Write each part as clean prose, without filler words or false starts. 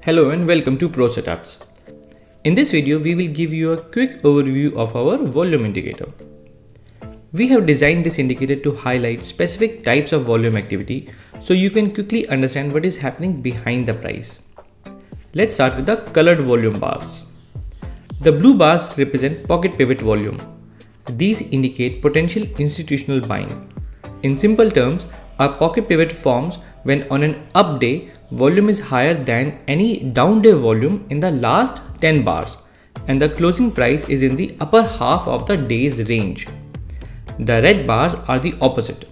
Hello and welcome to Pro Setups. In this video, we will give you a quick overview of our volume indicator. We have designed this indicator to highlight specific types of volume activity so you can quickly understand what is happening behind the price. Let's start with the colored volume bars. The blue bars represent pocket pivot volume. These indicate potential institutional buying. In simple terms, a pocket pivot forms when on an up day, volume is higher than any down day volume in the last 10 bars and the closing price is in the upper half of the day's range. The red bars are the opposite.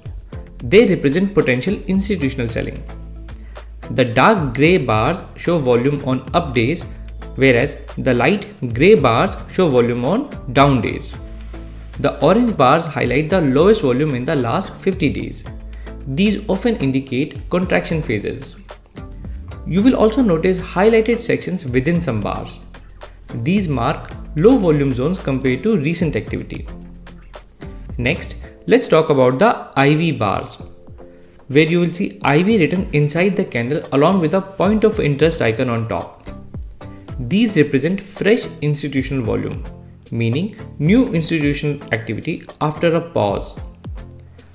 They represent potential institutional selling. The dark grey bars show volume on up days, whereas the light grey bars show volume on down days. The orange bars highlight the lowest volume in the last 50 days. These often indicate contraction phases. You will also notice highlighted sections within some bars. These mark low volume zones compared to recent activity. Next, let's talk about the IV bars, where you will see IV written inside the candle along with a point of interest icon on top. These represent fresh institutional volume, meaning new institutional activity after a pause.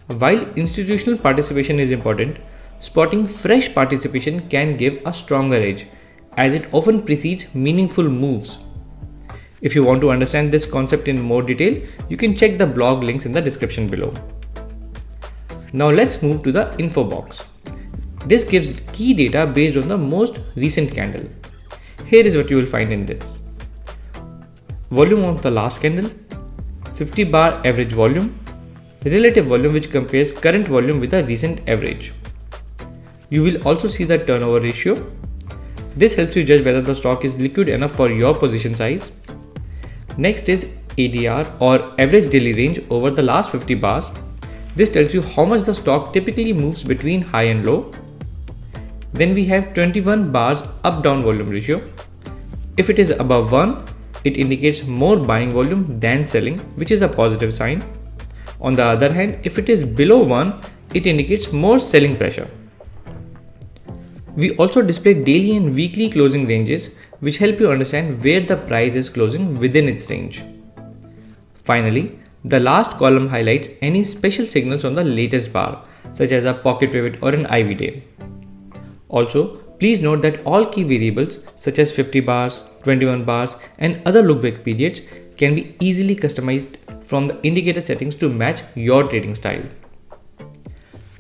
While institutional participation is important, spotting fresh participation can give a stronger edge, as it often precedes meaningful moves. If you want to understand this concept in more detail, you can check the blog links in the description below. Now let's move to the info box. This gives key data based on the most recent candle. Here is what you will find in this. Volume of the last candle, 50 bar average volume, relative volume which compares current volume with a recent average. You will also see the turnover ratio. This helps you judge whether the stock is liquid enough for your position size. Next is ADR or average daily range over the last 50 bars. This tells you how much the stock typically moves between high and low. Then we have 21 bars up-down volume ratio. If it is above 1, it indicates more buying volume than selling, which is a positive sign. On the other hand, if it is below 1, it indicates more selling pressure. We also display daily and weekly closing ranges, which help you understand where the price is closing within its range. Finally, the last column highlights any special signals on the latest bar, such as a pocket pivot or an IV day. Also, please note that all key variables such as 50 bars, 21 bars, and other lookback periods can be easily customized from the indicator settings to match your trading style.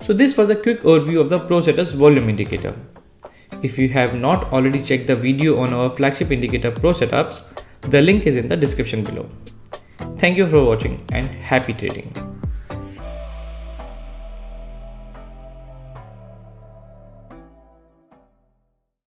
So this was a quick overview of the Pro Setups volume indicator. If you have not already checked the video on our flagship indicator Pro Setups, the link is in the description below. Thank you for watching and happy trading.